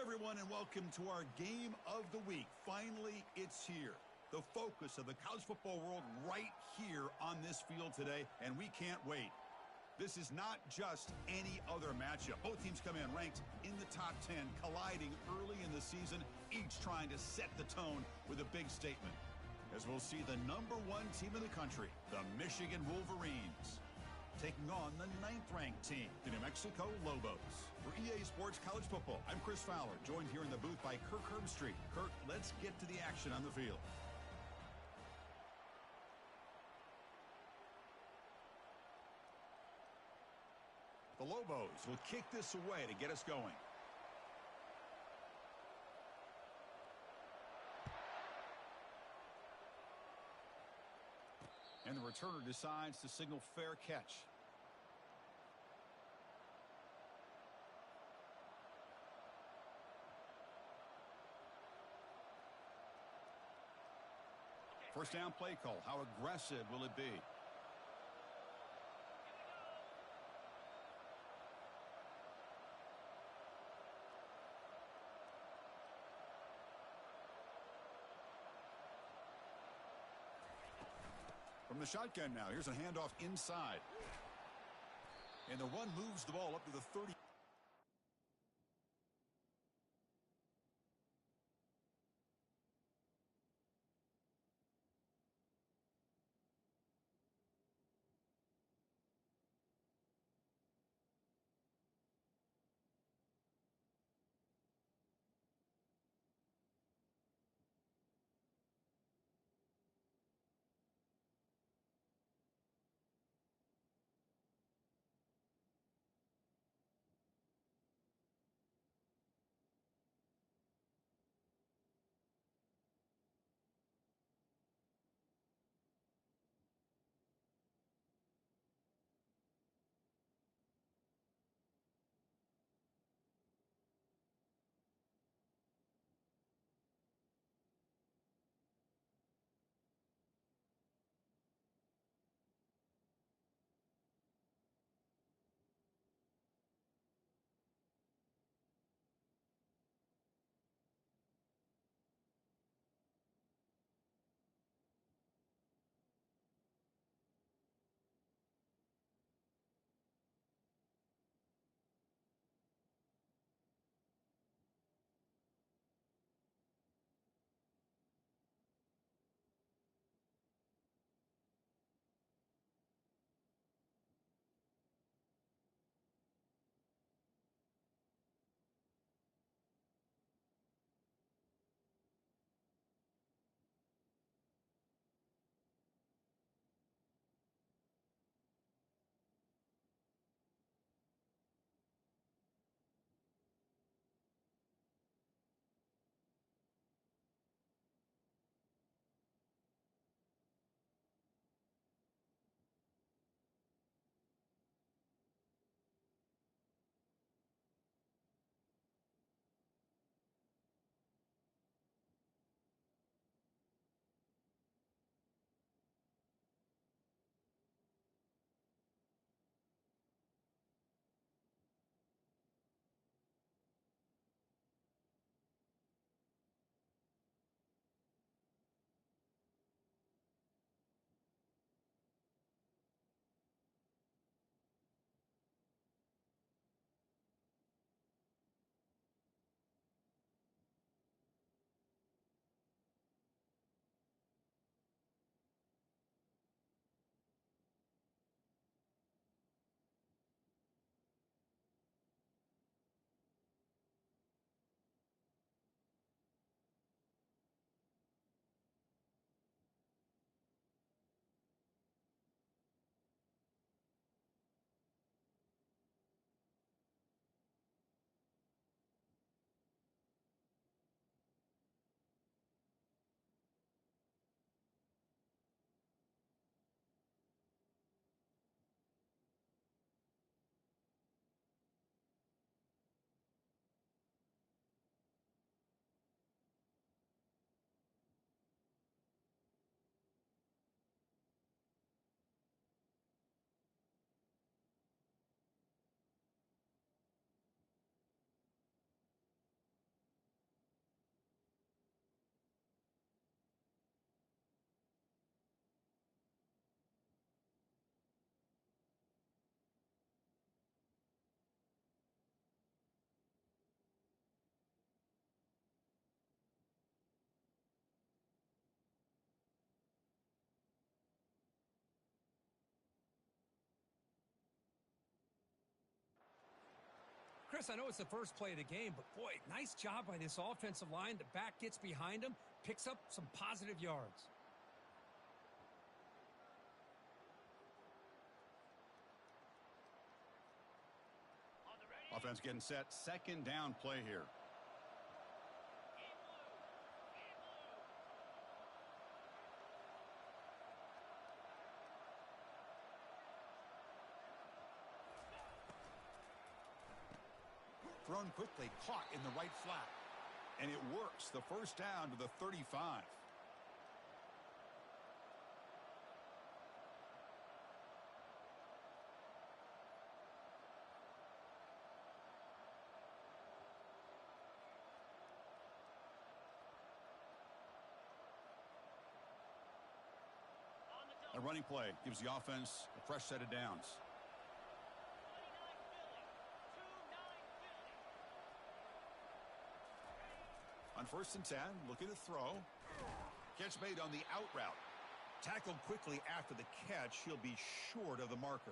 everyone, and welcome to our game of the week. Finally, it's here. The focus of the college football world right here on this field today, and we can't wait. This is not just any other matchup. Both teams come in ranked in the top 10, colliding early in the season, each trying to set the tone with a big statement. As we'll see the #1 team in the country, the Michigan Wolverines, taking on the 9th-ranked team, the New Mexico Lobos. For EA Sports College Football, I'm Chris Fowler, joined here in the booth by Kirk Herbstreit. Kirk, let's get to the action on the field. The Lobos will kick this away to get us going. And the returner decides to signal fair catch. First down play call. How aggressive will it be? From the shotgun now, here's a handoff inside. And the run moves the ball up to the 30. Yes, I know it's the first play of the game, but boy, nice job by this offensive line. The back gets behind him, picks up some positive yards. Offense getting set. Second down play here. Thrown quickly, caught in the right flat. And it works. The first down to the 35. A running play gives the offense a fresh set of downs. On 1st and 10, looking to throw. Catch made on the out route. Tackled quickly after the catch. He'll be short of the marker.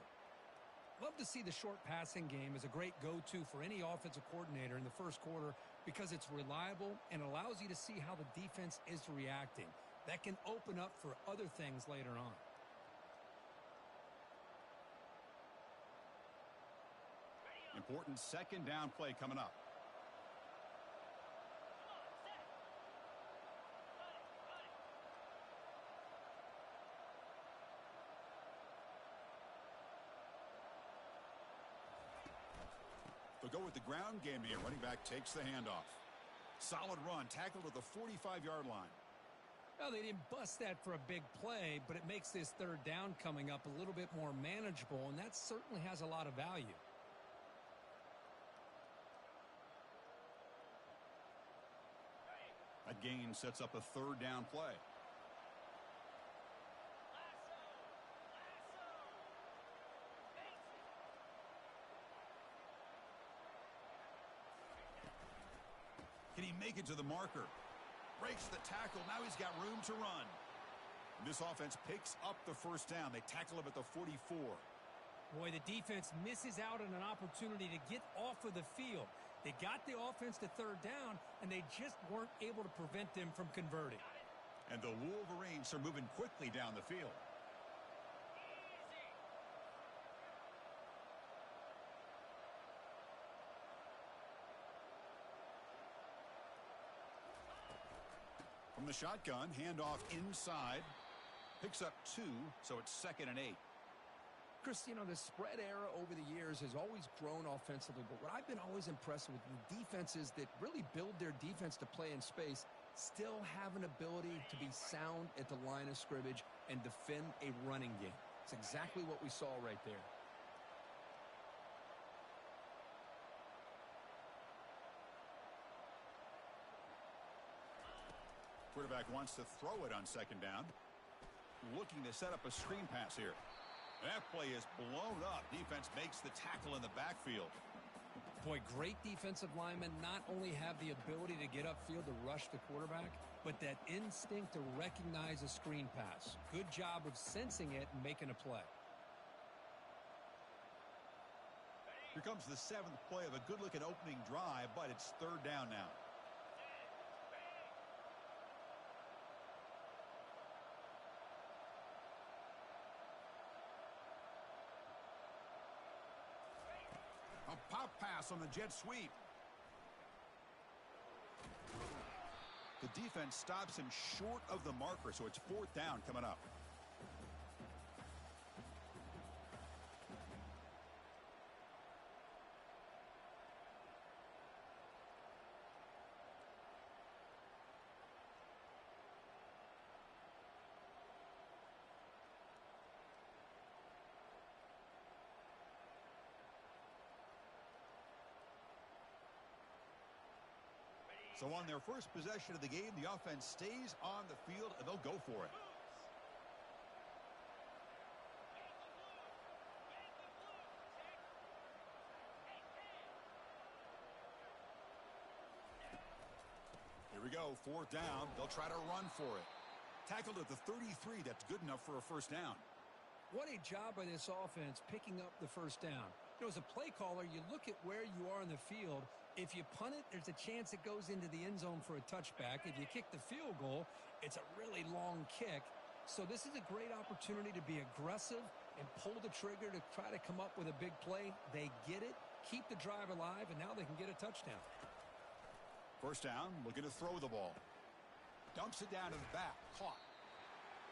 Love to see the short passing game as a great go-to for any offensive coordinator in the first quarter because it's reliable and allows you to see how the defense is reacting. That can open up for other things later on. Important second down play coming up. They'll go with the ground game here. Running back takes the handoff. Solid run, tackled at the 45-yard line. Well, they didn't bust that for a big play, but it makes this third down coming up a little bit more manageable, and that certainly has a lot of value. That gain sets up a third down play. Can he make it to the marker? Breaks the tackle. Now he's got room to run. This offense picks up the first down. They tackle him at the 44. Boy, the defense misses out on an opportunity to get off of the field. They got the offense to third down, and they just weren't able to prevent them from converting. And the Wolverines are moving quickly down the field. From the shotgun, handoff inside. Picks up 2, so it's 2nd and 8. Chris, you know, the spread era over the years has always grown offensively, but what I've been always impressed with the defenses that really build their defense to play in space still have an ability to be sound at the line of scrimmage and defend a running game. It's exactly what we saw right there. Quarterback wants to throw it on 2nd down. Looking to set up a screen pass here. That play is blown up. Defense makes the tackle in the backfield. Boy, great defensive linemen not only have the ability to get upfield to rush the quarterback, but that instinct to recognize a screen pass. Good job of sensing it and making a play. Here comes the 7th play of a good-looking opening drive, but it's third down now. A pop pass on the jet sweep. The defense stops him short of the marker, so it's 4th down coming up. So on their first possession of the game, the offense stays on the field, and they'll go for it. Here we go, 4th down. They'll try to run for it. Tackled at the 33. That's good enough for a first down. What a job by this offense picking up the first down. As a play caller, you look at where you are in the field. If you punt it, there's a chance it goes into the end zone for a touchback. If you kick the field goal, it's a really long kick. So this is a great opportunity to be aggressive and pull the trigger to try to come up with a big play. They get it, keep the drive alive, and now they can get a touchdown. First down, looking to throw the ball. Dumps it down to the back, caught.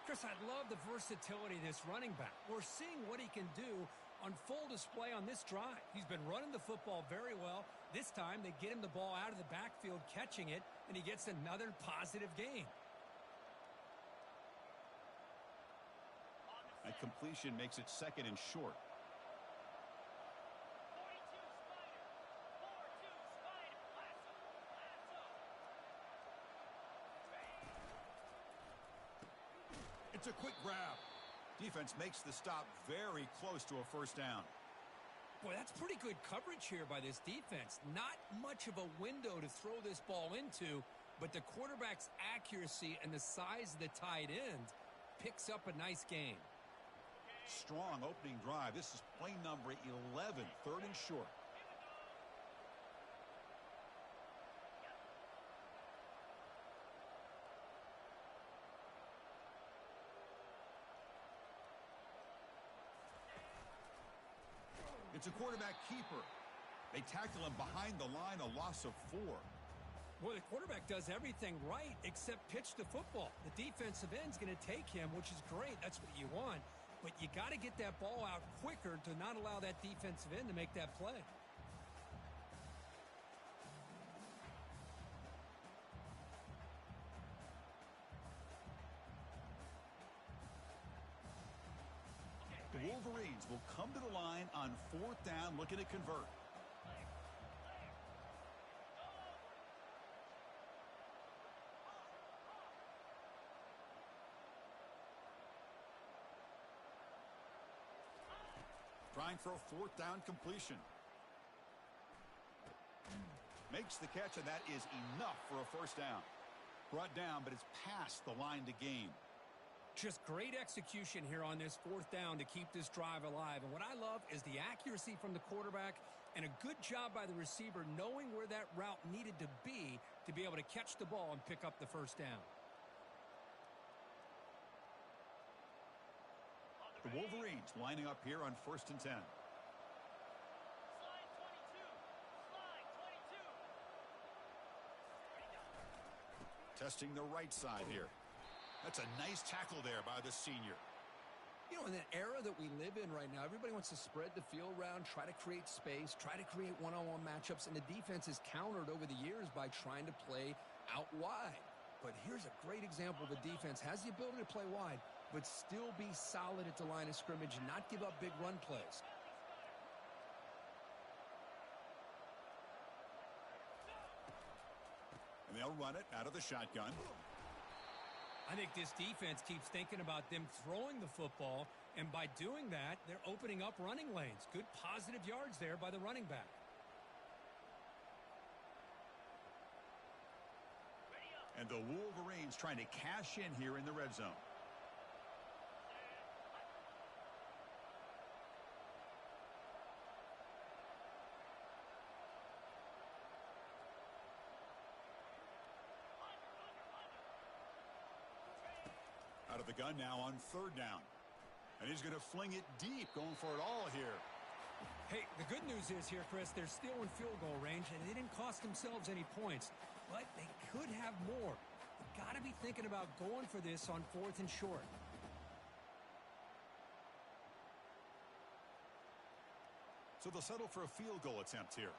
Chris, I love the versatility of this running back. We're seeing what he can do on full display on this drive. He's been running the football very well. This time, they get him the ball out of the backfield, catching it, and he gets another positive gain. That completion makes it second and short. It's a quick grab. Defense makes the stop very close to a first down. Boy, that's pretty good coverage here by this defense. Not much of a window to throw this ball into, but the quarterback's accuracy and the size of the tight end picks up a nice gain. Strong opening drive. This is play number 11, third and short. It's a quarterback keeper. They tackle him behind the line, a loss of 4. Well, the quarterback does everything right except pitch the football. The defensive end's going to take him, which is great. That's what you want. But you got to get that ball out quicker to not allow that defensive end to make that play. The Wolverines will come to the line on fourth down, looking to convert. Trying for a fourth down completion. Makes the catch, and that is enough for a first down. Brought down, but it's past the line to gain. Just great execution here on this fourth down to keep this drive alive. And what I love is the accuracy from the quarterback and a good job by the receiver knowing where that route needed to be able to catch the ball and pick up the first down. The Wolverines lining up here on 1st and 10. Testing the right side here. That's a nice tackle there by the senior. In the era that we live in right now, everybody wants to spread the field around, try to create space, try to create one-on-one matchups, and the defense is countered over the years by trying to play out wide. But here's a great example. The defense has the ability to play wide, but still be solid at the line of scrimmage and not give up big run plays. And they'll run it out of the shotgun. I think this defense keeps thinking about them throwing the football, and by doing that, they're opening up running lanes. Good positive yards there by the running back. And the Wolverines trying to cash in here in the red zone. Out of the gun now on 3rd down. And he's going to fling it deep, going for it all here. Hey, the good news is here, Chris, they're still in field goal range, and they didn't cost themselves any points. But they could have more. They've got to be thinking about going for this on 4th and short. So they'll settle for a field goal attempt here.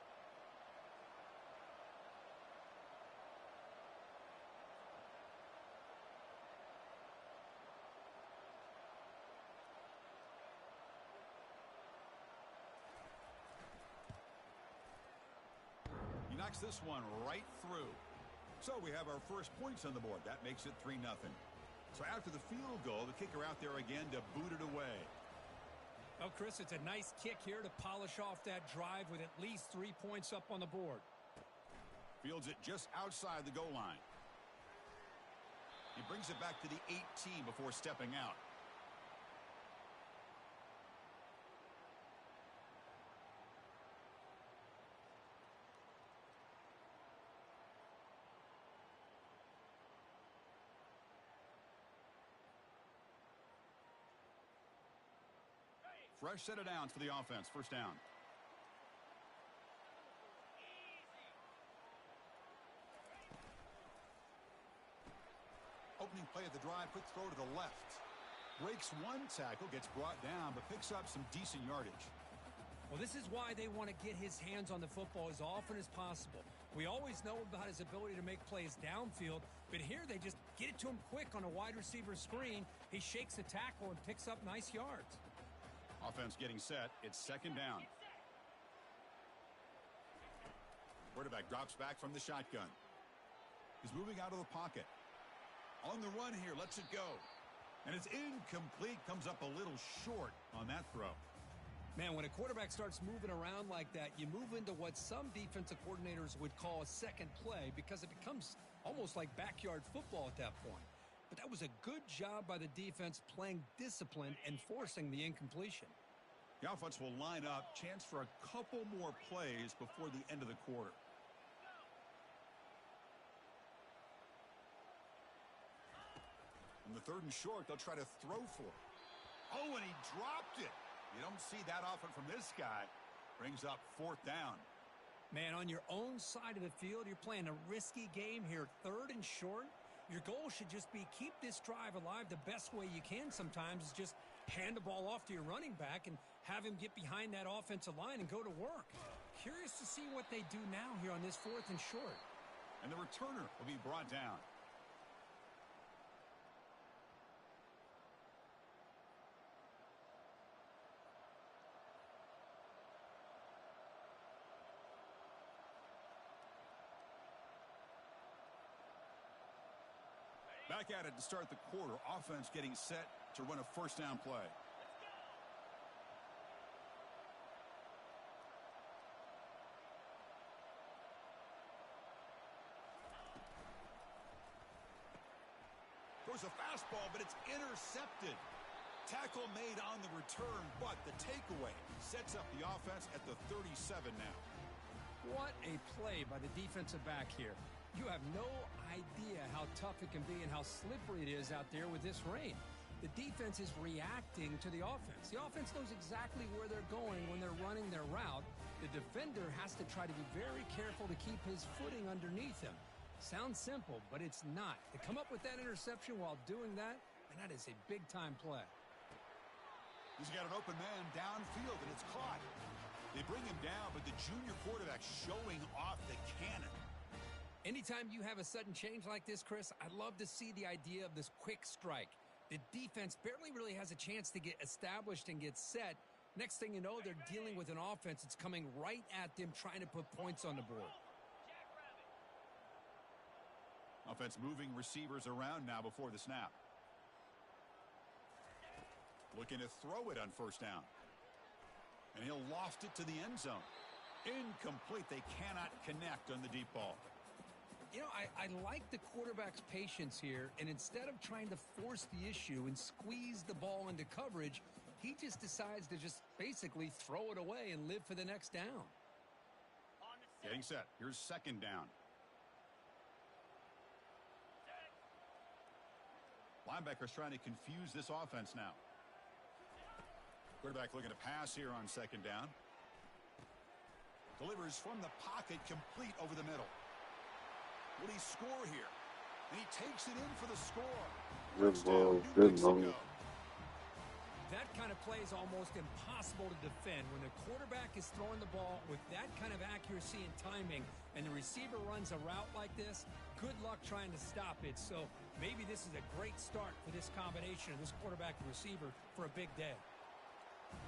Knocks this one right through. So we have our first points on the board. That makes it 3-0. So after the field goal, the kicker out there again to boot it away. Oh, Chris, it's a nice kick here to polish off that drive with at least 3 points up on the board. Fields it just outside the goal line. He brings it back to the 18 before stepping out. Fresh set of downs for the offense. First down. Opening play of the drive, quick throw to the left. Breaks one tackle, gets brought down, but picks up some decent yardage. Well, this is why they want to get his hands on the football as often as possible. We always know about his ability to make plays downfield, but here they just get it to him quick on a wide receiver screen. He shakes the tackle and picks up nice yards. Offense getting set. It's second down. Quarterback drops back from the shotgun. He's moving out of the pocket. On the run here, lets it go. And it's incomplete, comes up a little short on that throw. Man, when a quarterback starts moving around like that, you move into what some defensive coordinators would call a second play because it becomes almost like backyard football at that point. But that was a good job by the defense playing discipline and forcing the incompletion. The offense will line up. Chance for a couple more plays before the end of the quarter. On the third and short, they'll try to throw for it. Oh, and he dropped it. You don't see that often from this guy. Brings up fourth down. Man, on your own side of the field, you're playing a risky game here. Third and short. Your goal should just be keep this drive alive the best way you can sometimes is just hand the ball off to your running back and have him get behind that offensive line and go to work. Curious to see what they do now here on this fourth and short. And the returner will be brought down. Back at it to start the quarter. Offense getting set to run a first down play. Throws a fastball, but it's intercepted. Tackle made on the return, but the takeaway sets up the offense at the 37 now. What a play by the defensive back here. You have no idea how tough it can be and how slippery it is out there with this rain. The defense is reacting to the offense. The offense knows exactly where they're going when they're running their route. The defender has to try to be very careful to keep his footing underneath him. Sounds simple, but it's not. To come up with that interception while doing that, and that is a big-time play. He's got an open man downfield, and it's caught. They bring him down, but the junior quarterback showing off the cannon. Anytime you have a sudden change like this, Chris, I love to see the idea of this quick strike. The defense barely really has a chance to get established and get set. Next thing you know, they're dealing with an offense that's coming right at them, trying to put points on the board. Offense moving receivers around now before the snap. Looking to throw it on first down. And he'll loft it to the end zone. Incomplete. They cannot connect on the deep ball. You know, I like the quarterback's patience here, and instead of trying to force the issue and squeeze the ball into coverage, he just decides to just basically throw it away and live for the next down. Getting set. Here's second down. Linebackers trying to confuse this offense now. Quarterback looking to pass here on second down. Delivers from the pocket, complete over the middle. Will he score here? And he takes it in for the score. Good ball, good ball. That kind of play is almost impossible to defend. When the quarterback is throwing the ball with that kind of accuracy and timing, and the receiver runs a route like this, good luck trying to stop it. So maybe this is a great start for this combination of this quarterback and receiver for a big day.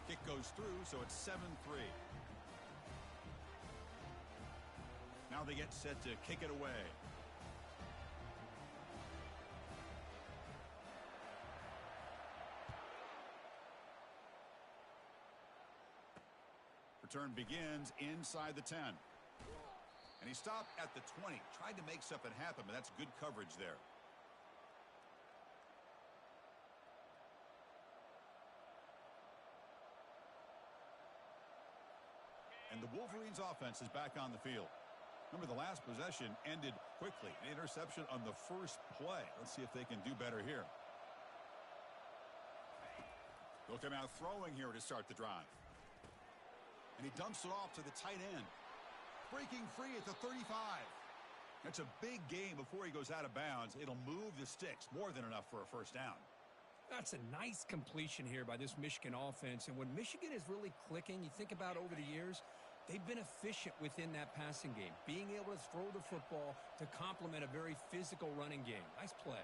Kick goes through, so it's 7-3. Now they get set to kick it away. Return begins inside the 10. And he stopped at the 20. Tried to make something happen, but that's good coverage there. And the Wolverines offense is back on the field. Remember, the last possession ended quickly. An interception on the first play. Let's see if they can do better here. He'll come out throwing here to start the drive. And he dumps it off to the tight end. Breaking free at the 35. That's a big gain before he goes out of bounds. It'll move the sticks. More than enough for a first down. That's a nice completion here by this Michigan offense. And when Michigan is really clicking, you think about over the years, they've been efficient within that passing game. Being able to throw the football to complement a very physical running game. Nice play.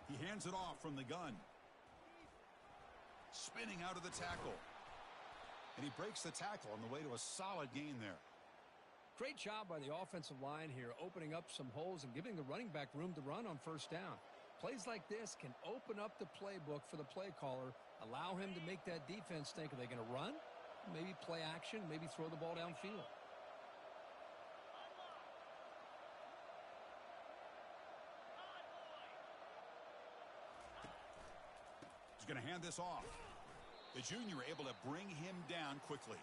He hands it off from the gun. Spinning out of the tackle. And he breaks the tackle on the way to a solid gain there. Great job by the offensive line here, opening up some holes and giving the running back room to run on first down. Plays like this can open up the playbook for the play caller, allow him to make that defense think, are they going to run? Maybe play action, maybe throw the ball downfield. He's going to hand this off. The junior able to bring him down quickly.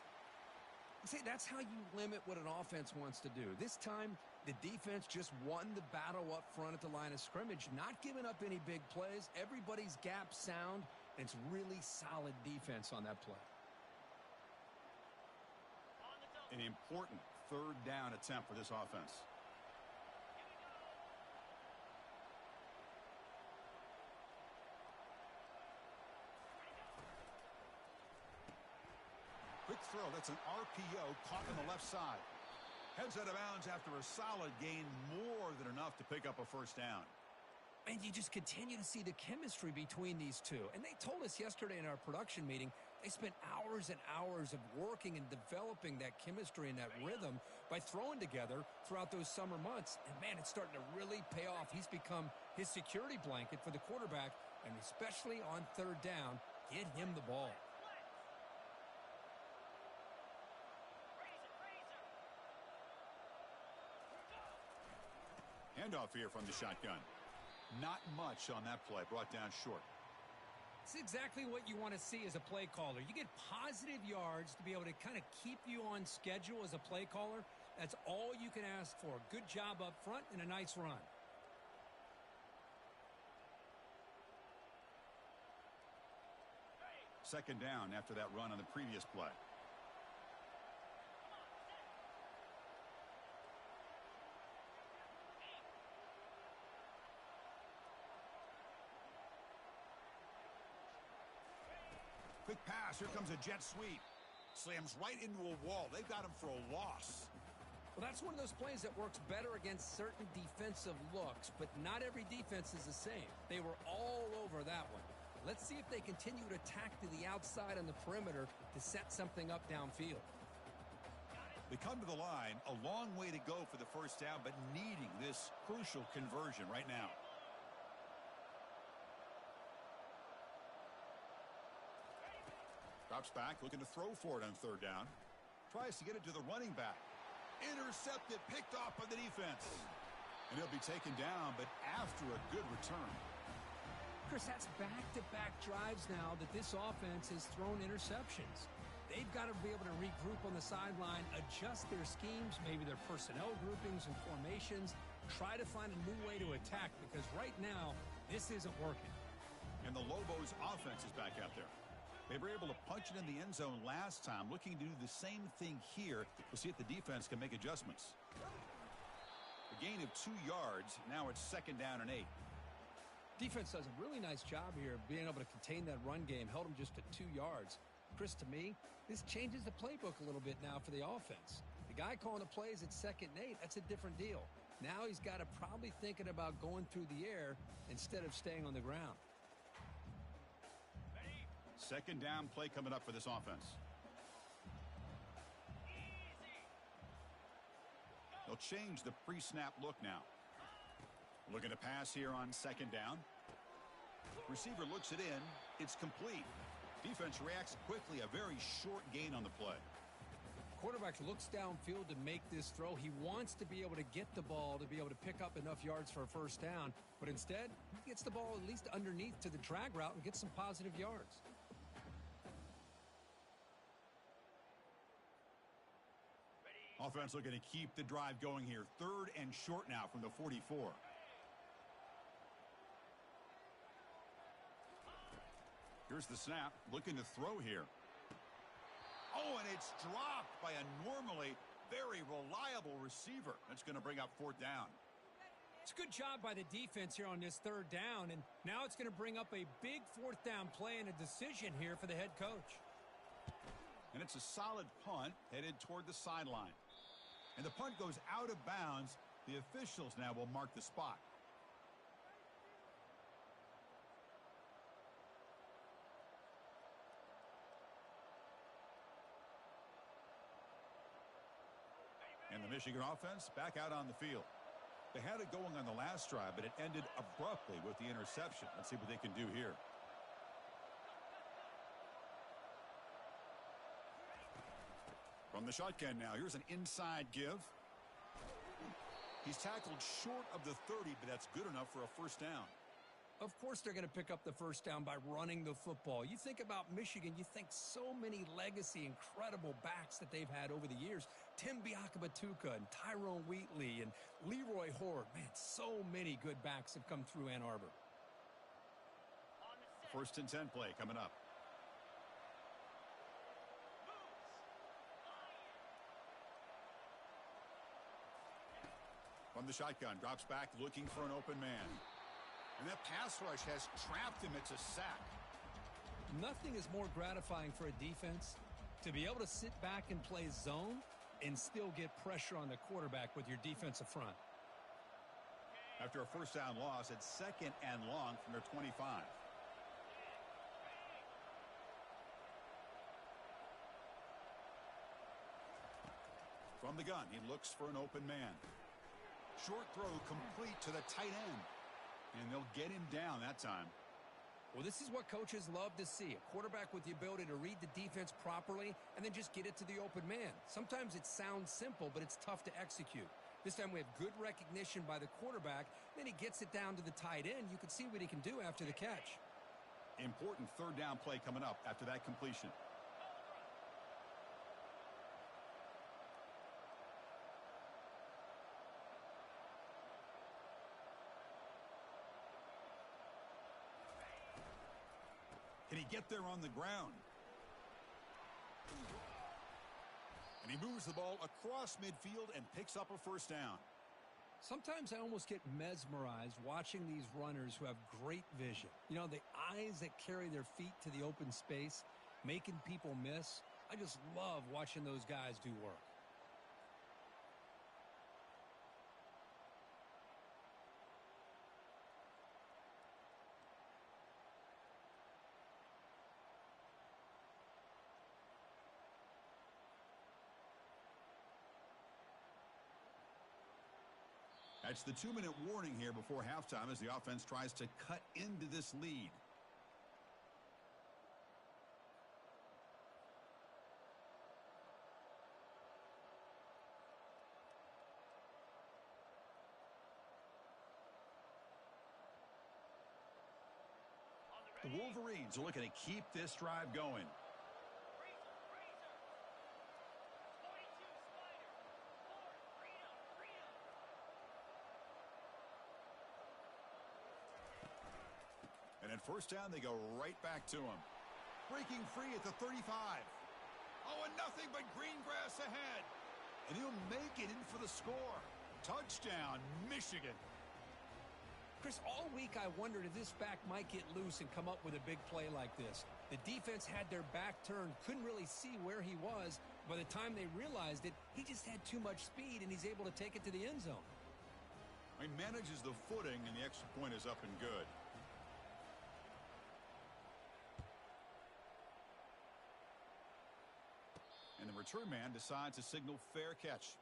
See, that's how you limit what an offense wants to do. This time, the defense just won the battle up front at the line of scrimmage, not giving up any big plays. Everybody's gap sound, and it's really solid defense on that play. An important third down attempt for this offense. Quick throw. That's an RPO caught on the left side. Heads out of bounds after a solid gain, more than enough to pick up a first down. And you just continue to see the chemistry between these two. And they told us yesterday in our production meeting, they spent hours and hours of working and developing that chemistry and that rhythm by throwing together throughout those summer months. And, man, it's starting to really pay off. He's become his security blanket for the quarterback, and especially on third down, get him the ball. Handoff here from the shotgun. Not much on that play. Brought down short. It's exactly what you want to see as a play caller. You get positive yards to be able to kind of keep you on schedule as a play caller. That's all you can ask for. Good job up front and a nice run. Second down after that run on the previous play. Quick pass. Here comes a jet sweep. Slams right into a wall. They've got him for a loss. Well, that's one of those plays that works better against certain defensive looks, but not every defense is the same. They were all over that one. Let's see if they continue to attack to the outside on the perimeter to set something up downfield. They come to the line, a long way to go for the first down, but needing this crucial conversion right now. Drops back, looking to throw for it on third down. Tries to get it to the running back. Intercepted, picked off by the defense. And he'll be taken down, but after a good return. Chris, that's back-to-back drives now that this offense has thrown interceptions. They've got to be able to regroup on the sideline, adjust their schemes, maybe their personnel groupings and formations, try to find a new way to attack, because right now, this isn't working. And the Lobos offense is back out there. They were able to punch it in the end zone last time, looking to do the same thing here. We'll see if the defense can make adjustments. A gain of 2 yards. Now it's second down and 8. Defense does a really nice job here of being able to contain that run game, held them just at 2 yards. Chris, to me, this changes the playbook a little bit now for the offense. The guy calling the plays at second and 8, that's a different deal. Now he's got to probably thinking about going through the air instead of staying on the ground. Second down play coming up for this offense. They'll change the pre-snap look now. Looking to pass here on second down. Receiver looks it in. It's complete. Defense reacts quickly. A very short gain on the play. Quarterback looks downfield to make this throw. He wants to be able to get the ball to be able to pick up enough yards for a first down. But instead, he gets the ball at least underneath to the drag route and gets some positive yards. Offense looking to keep the drive going here. Third and short now from the 44. Here's the snap. Looking to throw here. Oh, and it's dropped by a normally very reliable receiver. That's going to bring up 4th down. It's a good job by the defense here on this 3rd down, and now it's going to bring up a big 4th down play and a decision here for the head coach. And it's a solid punt headed toward the sideline. And the punt goes out of bounds. The officials now will mark the spot. And the Michigan offense back out on the field. They had it going on the last drive, but it ended abruptly with the interception. Let's see what they can do here. From the shotgun now, here's an inside give. He's tackled short of the 30, but that's good enough for a 1st down. Of course they're going to pick up the 1st down by running the football. You think about Michigan, you think so many legacy, incredible backs that they've had over the years. Tim Biakabatuka and Tyrone Wheatley and Leroy Horde. Man, so many good backs have come through Ann Arbor. 1st and 10 play coming up. From the shotgun, drops back, looking for an open man. And that pass rush has trapped him. It's a sack. Nothing is more gratifying for a defense to be able to sit back and play zone and still get pressure on the quarterback with your defensive front. After a 1st down loss, it's 2nd and long from their 25. From the gun, he looks for an open man. Short throw complete to the tight end. And they'll get him down that time. Well, this is what coaches love to see. A quarterback with the ability to read the defense properly and then just get it to the open man. Sometimes it sounds simple, but it's tough to execute. This time we have good recognition by the quarterback. Then he gets it down to the tight end. You can see what he can do after the catch. Important 3rd down play coming up after that completion. Can he get there on the ground? And he moves the ball across midfield and picks up a 1st down. Sometimes I almost get mesmerized watching these runners who have great vision. You know, the eyes that carry their feet to the open space, making people miss. I just love watching those guys do work. That's the 2-minute warning here before halftime as the offense tries to cut into this lead. The Wolverines are looking to keep this drive going. And at 1st down, they go right back to him. Breaking free at the 35. Oh, and nothing but green grass ahead. And he'll make it in for the score. Touchdown, Michigan. Chris, all week I wondered if this back might get loose and come up with a big play like this. The defense had their back turned, couldn't really see where he was. By the time they realized it, he just had too much speed, and he's able to take it to the end zone. He manages the footing, and the extra point is up and good. And the return man decides to signal fair catch.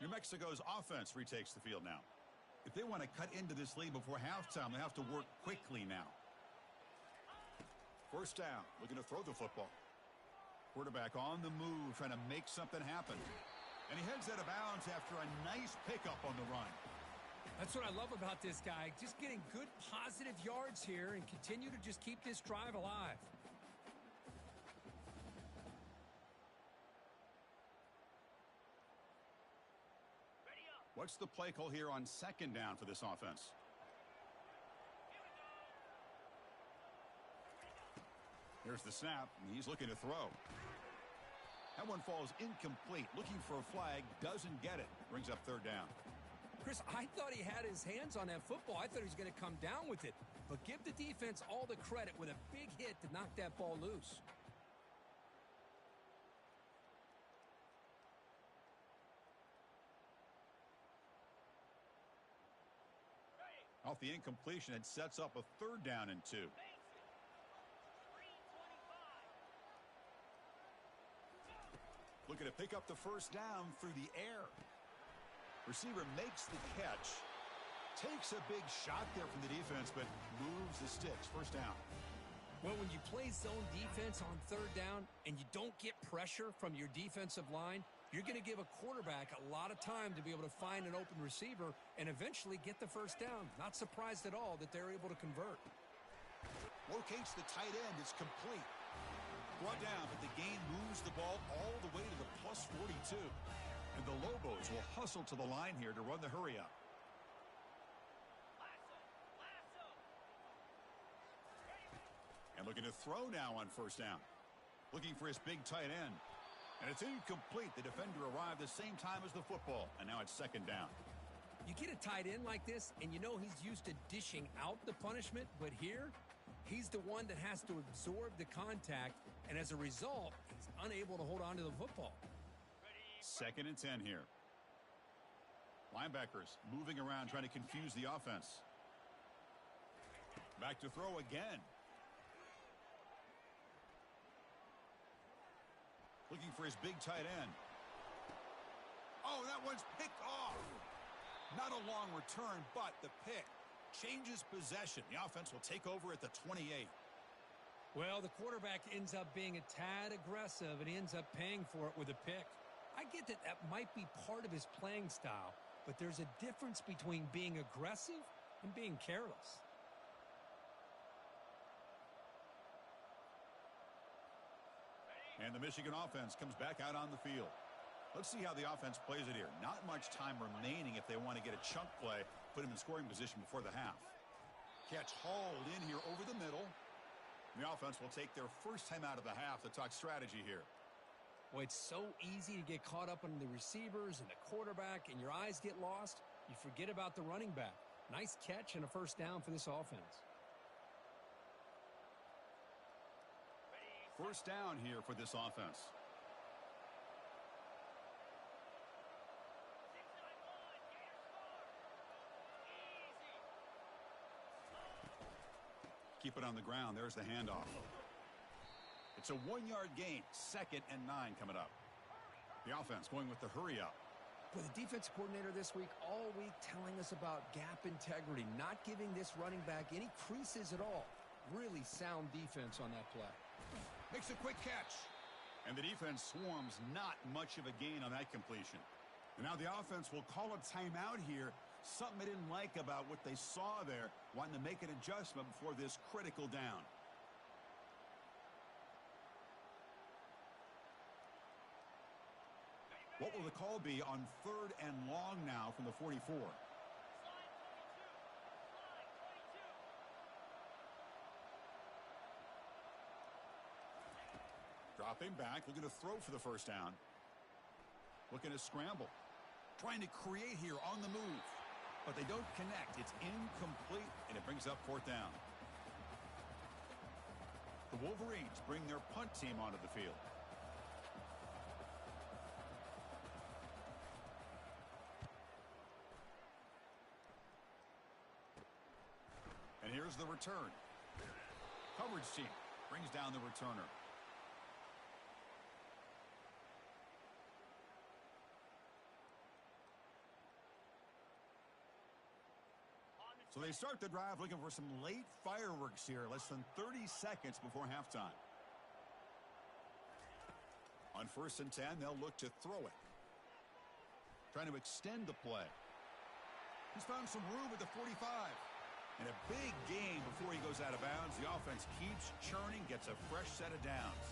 New Mexico's offense retakes the field now. If they want to cut into this lead before halftime, they have to work quickly now. 1st down, looking to throw the football. Quarterback on the move, trying to make something happen. And he heads out of bounds after a nice pickup on the run. That's what I love about this guy. Just getting good, positive yards here and continue to just keep this drive alive. What's the play call here on second down for this offense? Here's the snap. He's looking to throw. That one falls incomplete. Looking for a flag. Doesn't get it. Brings up third down. Chris, I thought he had his hands on that football. I thought he was going to come down with it. But give the defense all the credit with a big hit to knock that ball loose. Off the incompletion, it sets up a third down and 2. Looking to pick up the first down through the air. Receiver makes the catch. Takes a big shot there from the defense, but moves the sticks. First down. Well, when you play zone defense on third down and you don't get pressure from your defensive line, you're going to give a quarterback a lot of time to be able to find an open receiver and eventually get the first down. Not surprised at all that they're able to convert. Locates the tight end. It's complete. Brought down, but the gain moves the ball all the way to the plus 42. And the Lobos will hustle to the line here to run the hurry up. And looking to throw now on first down. Looking for his big tight end. And it's incomplete. The defender arrived the same time as the football. And now it's second down. You get a tight end like this, and you know he's used to dishing out the punishment. But here, he's the one that has to absorb the contact. And as a result, he's unable to hold on to the football. Second and 10 here. Linebackers moving around trying to confuse the offense. Back to throw again. Looking for his big tight end. Oh, that one's picked off. Not a long return, but the pick changes possession. The offense will take over at the 28. Well, the quarterback ends up being a tad aggressive, and he ends up paying for it with a pick. I get that that might be part of his playing style, but there's a difference between being aggressive and being careless. And the Michigan offense comes back out on the field. Let's see how the offense plays it here. Not much time remaining if they want to get a chunk play, put him in scoring position before the half. Catch hauled in here over the middle. The offense will take their first time out of the half to talk strategy here. Well, it's so easy to get caught up on the receivers and the quarterback, and your eyes get lost. You forget about the running back. Nice catch and a first down for this offense. First down here for this offense. Keep it on the ground. There's the handoff. It's a 1-yard gain. 2nd and 9 coming up. The offense going with the hurry up. Well, the defense coordinator this week, all week, telling us about gap integrity, not giving this running back any creases at all. Really sound defense on that play. Makes a quick catch. And the defense swarms. Not much of a gain on that completion. And now the offense will call a timeout here. Something they didn't like about what they saw there. Wanting to make an adjustment before this critical down. What will the call be on 3rd and long now from the 44? Dropping back, looking to throw for the first down. Looking to scramble. Trying to create here on the move. But they don't connect. It's incomplete, and it brings up 4th down. The Wolverines bring their punt team onto the field. And here's the return. Coverage team brings down the returner. So they start the drive looking for some late fireworks here. Less than 30 seconds before halftime. On 1st and 10, they'll look to throw it. Trying to extend the play. He's found some room at the 45. And a big game before he goes out of bounds. The offense keeps churning, gets a fresh set of downs.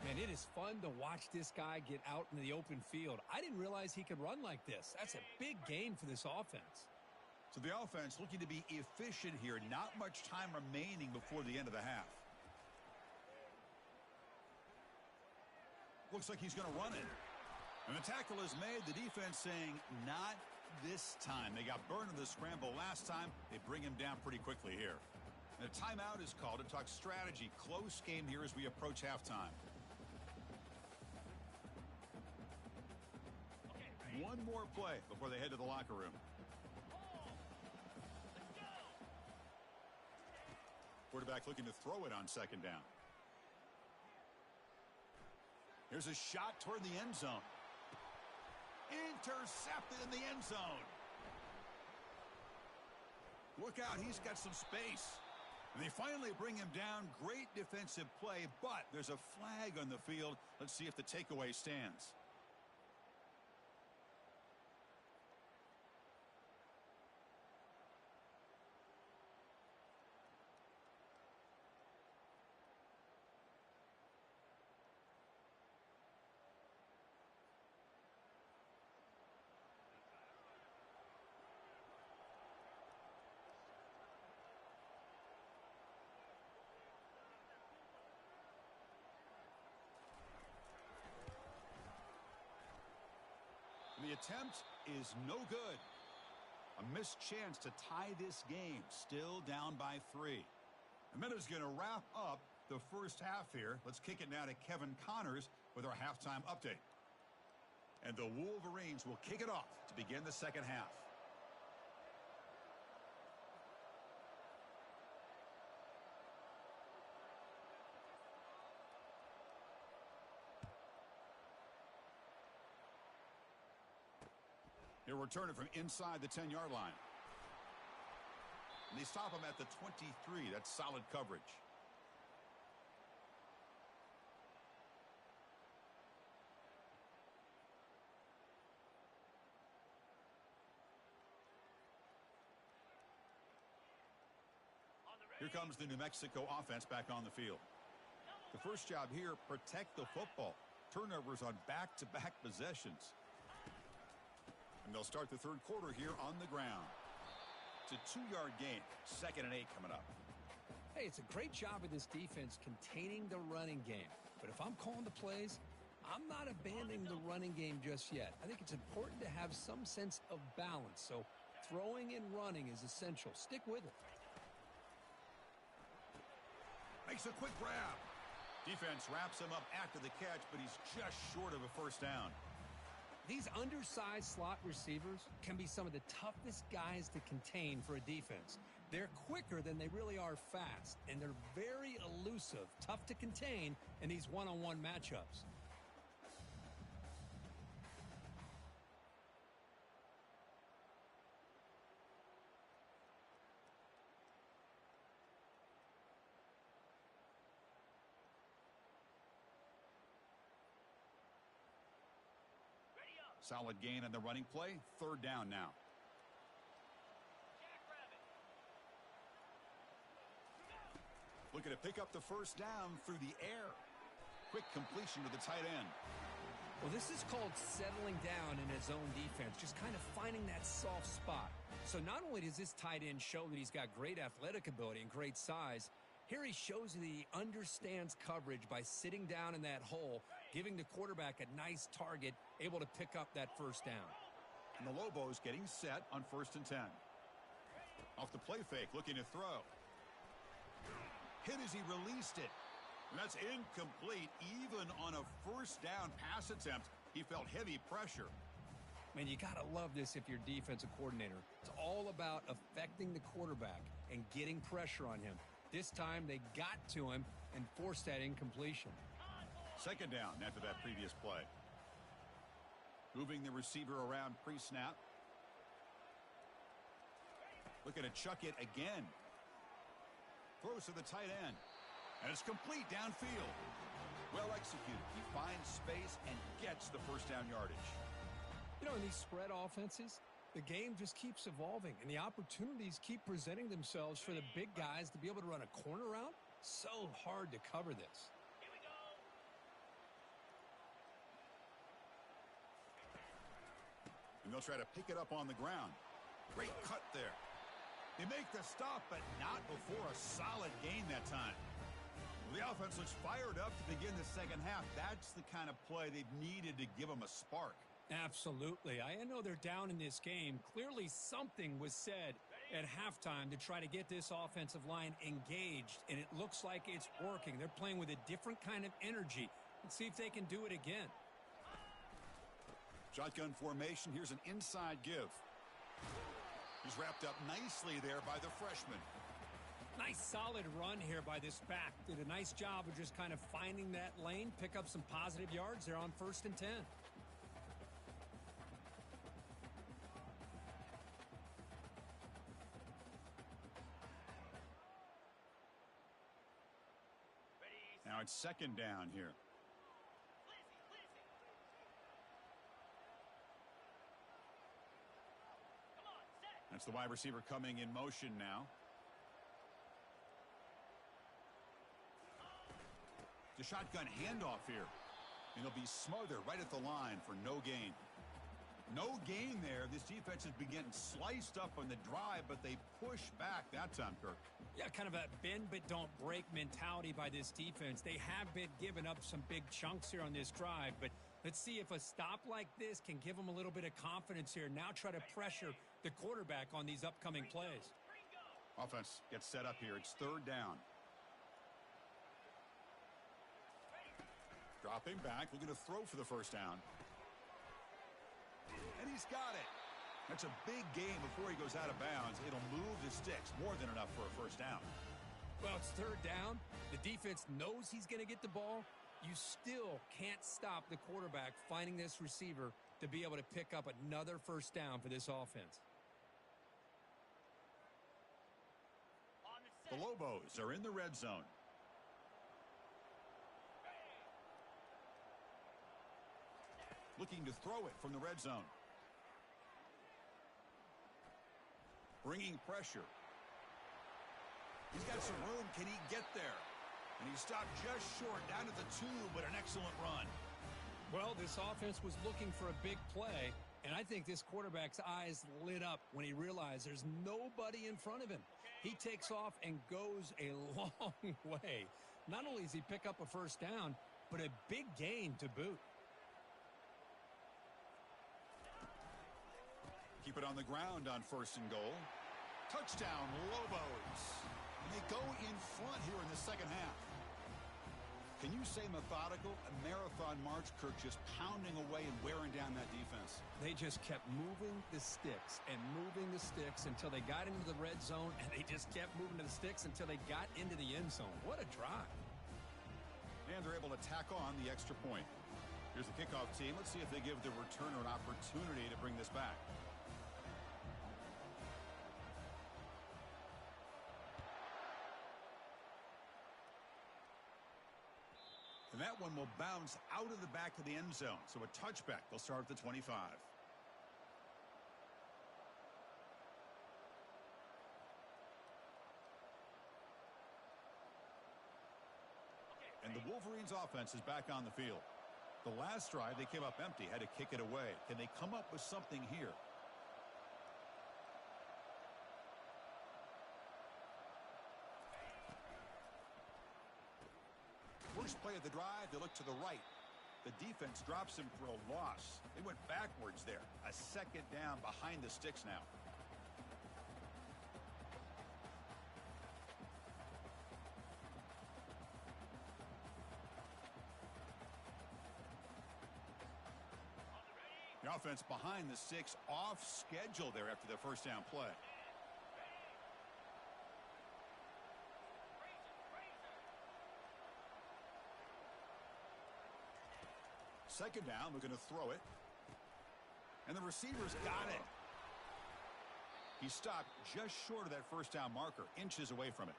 Man, it is fun to watch this guy get out into the open field. I didn't realize he could run like this. That's a big gain for this offense. So the offense looking to be efficient here. Not much time remaining before the end of the half. Looks like he's going to run it. And the tackle is made. The defense saying not this time. They got burned in the scramble last time. They bring him down pretty quickly here. And a timeout is called to talk strategy. Close game here as we approach halftime. One more play before they head to the locker room. Quarterback looking to throw it on second down. Here's a shot toward the end zone. Intercepted in the end zone. Look out, he's got some space. And they finally bring him down. Great defensive play, but there's a flag on the field. Let's see if the takeaway stands. The attempt is no good. A missed chance to tie this game. Still down by 3. The minute's going to wrap up the first half here. Let's kick it now to Kevin Connors with our halftime update. And the Wolverines will kick it off to begin the second half. He'll return it from inside the 10-yard line. And they stop him at the 23. That's solid coverage. Here comes the New Mexico offense back on the field. The first job here, protect the football. Turnovers on back-to-back possessions. And they'll start the third quarter here on the ground. It's a 2-yard gain. 2nd and 8 coming up. Hey, it's a great job of this defense containing the running game. But if I'm calling the plays, I'm not abandoning the running game just yet. I think it's important to have some sense of balance. So throwing and running is essential. Stick with it. Makes a quick grab. Defense wraps him up after the catch, but he's just short of a first down. These undersized slot receivers can be some of the toughest guys to contain for a defense. They're quicker than they really are fast, and they're very elusive, tough to contain in these one-on-one matchups. Solid gain on the running play. 3rd down now. Looking to pick up the first down through the air. Quick completion to the tight end. Well, this is called settling down in his own defense, just kind of finding that soft spot. So not only does this tight end show that he's got great athletic ability and great size, here he shows that he understands coverage by sitting down in that hole, giving the quarterback a nice target, able to pick up that first down. And the Lobos getting set on 1st and 10. Off the play fake, looking to throw. Hit as he released it. And that's incomplete. Even on a first down pass attempt, he felt heavy pressure. Man, you got to love this if you're defensive coordinator. It's all about affecting the quarterback and getting pressure on him. This time they got to him and forced that incompletion. 2nd down after that previous play. Moving the receiver around pre-snap. Looking to chuck it again. Throws to the tight end. And it's complete downfield. Well executed. He finds space and gets the first down yardage. You know, in these spread offenses, The game just keeps evolving, and the opportunities keep presenting themselves for the big guys to be able to run a corner route. So hard to cover this. And they'll try to pick it up on the ground. Great cut there. They make the stop, but not before a solid gain that time. The offense looks fired up to begin the second half. That's the kind of play they've needed to give them a spark. Absolutely. I know they're down in this game. Clearly something was said at halftime to try to get this offensive line engaged, and it looks like it's working. They're playing with a different kind of energy. Let's see if they can do it again. Shotgun formation. Here's an inside give. He's wrapped up nicely there by the freshman. Nice solid run here by this back. Did a nice job of just kind of finding that lane, pick up some positive yards there on 1st and 10. Now it's 2nd down here. That's the wide receiver coming in motion now. The shotgun handoff here. And he'll be smothered right at the line for no gain. No gain there. This defense has been getting sliced up on the drive, but they push back that time, Kirk. Yeah, kind of a bend but don't break mentality by this defense. They have been giving up some big chunks here on this drive, but let's see if a stop like this can give them a little bit of confidence here. Now try to pressure the quarterback on these upcoming plays. Offense gets set up here. It's 3rd down. Dropping back, looking to throw for the 1st down. And he's got it. That's a big gain before he goes out of bounds. It'll move the sticks more than enough for a 1st down. Well, it's 3rd down. The defense knows he's going to get the ball. You still can't stop the quarterback finding this receiver to be able to pick up another 1st down for this offense. The Lobos are in the red zone. Looking to throw it from the red zone. Bringing pressure. He's got some room. Can he get there? And he stopped just short down at the 2, but an excellent run. Well, this offense was looking for a big play, and I think this quarterback's eyes lit up when he realized there's nobody in front of him. He takes off and goes a long way. Not only does he pick up a 1st down, but a big gain to boot. Keep it on the ground on 1st and goal. Touchdown, Lobos. And they go in front here in the second half. Can you say methodical? A marathon march, Kirk, just pounding away and wearing down that defense. They just kept moving the sticks and moving the sticks until they got into the red zone, and they just kept moving to the sticks until they got into the end zone. What a drive. And they're able to tack on the extra point. Here's the kickoff team. Let's see if they give the returner an opportunity to bring this back. And that one will bounce out of the back of the end zone. So a touchback. They'll start at the 25. And the Wolverines offense is back on the field. The last drive, they came up empty, had to kick it away. Can they come up with something here? First play of the drive, they look to the right. The defense drops him for a loss. They went backwards there. A 2nd down behind the sticks now. The offense behind the sticks, off schedule there after the 1st down play. Second down, looking to throw it. And the receiver's got it. He stopped just short of that 1st down marker, inches away from it.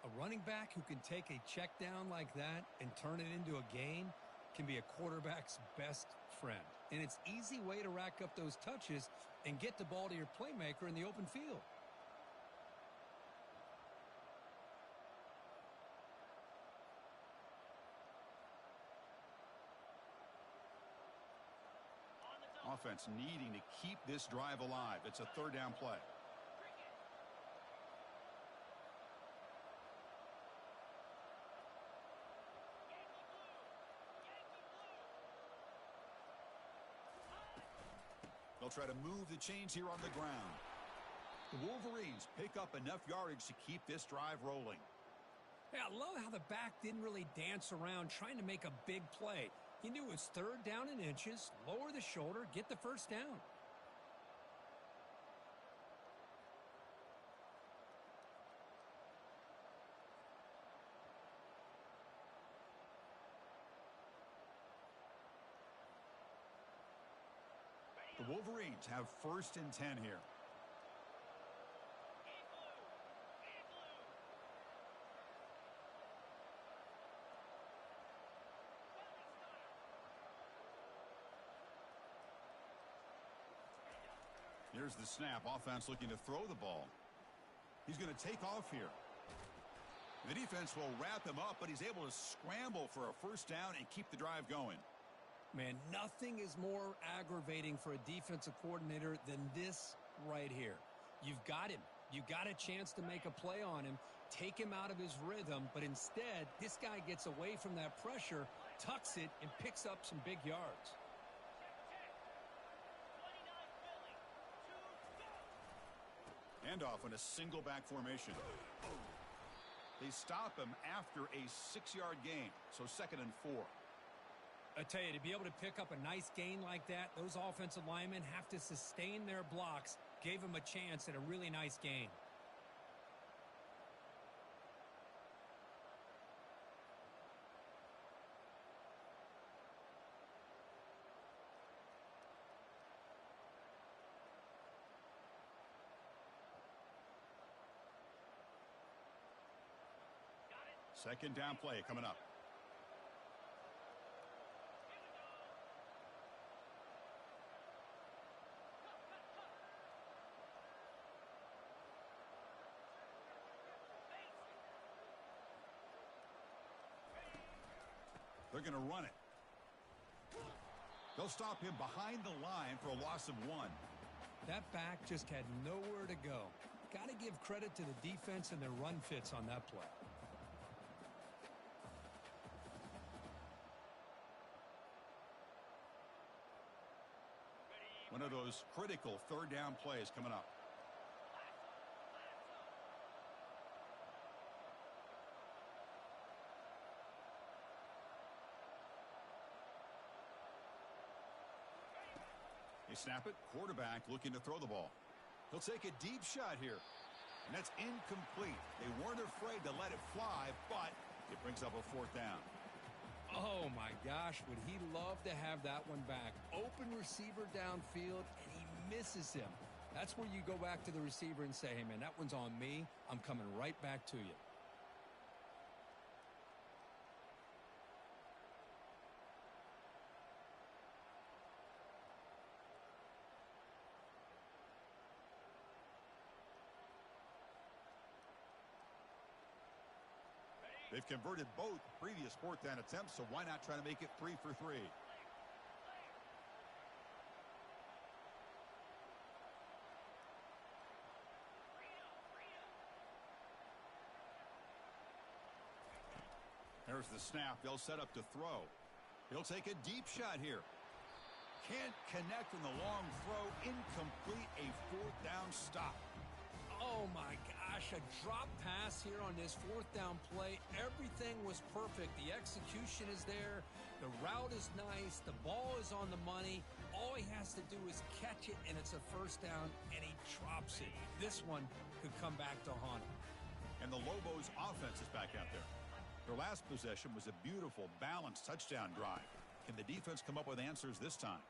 A running back who can take a check down like that and turn it into a gain can be a quarterback's best friend. And it's an easy way to rack up those touches and get the ball to your playmaker in the open field. Offense needing to keep this drive alive. It's a third down play. They'll try to move the chains here on the ground. The Wolverines pick up enough yardage to keep this drive rolling. Hey, I love how the back didn't really dance around trying to make a big play. He knew it was third down in inches, lower the shoulder, get the first down. The Wolverines have 1st and 10 here. Here's the snap. Offense looking to throw the ball. He's going to take off here. The defense will wrap him up, but he's able to scramble for a first down and keep the drive going. Man, nothing is more aggravating for a defensive coordinator than this right here. You've got him. You've got a chance to make a play on him, take him out of his rhythm, but instead, this guy gets away from that pressure, tucks it, and picks up some big yards. Handoff in a single back formation. They stop him after a 6-yard gain, so 2nd and 4. I tell you, to be able to pick up a nice gain like that, those offensive linemen have to sustain their blocks. Gave him a chance at a really nice gain. Second down play coming up. They're going to run it. They'll stop him behind the line for a loss of 1. That back just had nowhere to go. Got to give credit to the defense and their run fits on that play. One of those critical third down plays coming up. They snap it. Quarterback looking to throw the ball. He'll take a deep shot here. And that's incomplete. They weren't afraid to let it fly, but it brings up a 4th down. Oh, my gosh, would he love to have that one back. Open receiver downfield, and he misses him. That's where you go back to the receiver and say, hey, man, that one's on me. I'm coming right back to you. They've converted both previous 4th down attempts, so why not try to make it 3 for 3? There's the snap. They'll set up to throw. He'll take a deep shot here. Can't connect in the long throw. Incomplete. A 4th down stop. Oh, my gosh, a drop pass here on this 4th down play. Everything was perfect. The execution is there. The route is nice. The ball is on the money. All he has to do is catch it, and it's a first down, and he drops it. This one could come back to haunt him. And the Lobos offense is back out there. Their last possession was a beautiful, balanced touchdown drive. Can the defense come up with answers this time?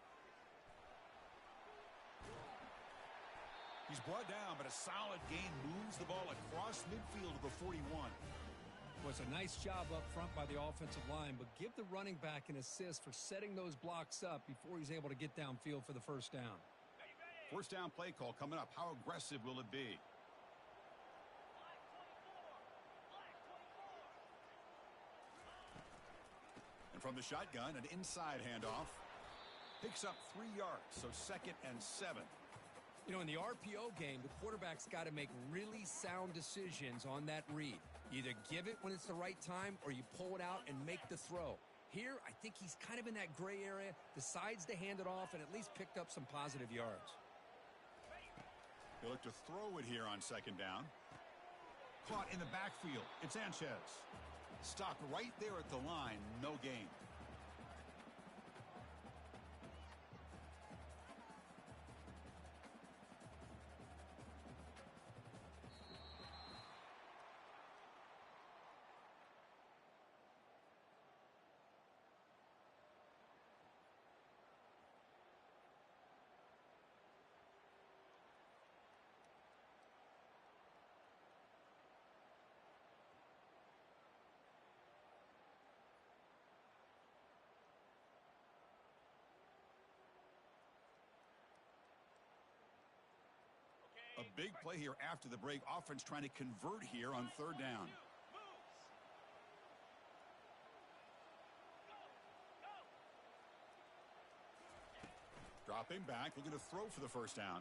He's brought down, but a solid gain moves the ball across midfield to the 41. Well, it's a nice job up front by the offensive line, but give the running back an assist for setting those blocks up before he's able to get downfield for the first down. First down play call coming up. How aggressive will it be? And from the shotgun, an inside handoff. Picks up 3 yards, so 2nd and 7. You know, in the RPO game, the quarterback's got to make really sound decisions on that read. Either give it when it's the right time or you pull it out and make the throw. Here, I think he's kind of in that gray area, decides to hand it off, and at least picked up some positive yards. They look to throw it here on 2nd down. Caught in the backfield. It's Sanchez. Stopped right there at the line. No gain. A big play here after the break. Offense trying to convert here on 3rd down. Dropping back, looking to throw for the first down.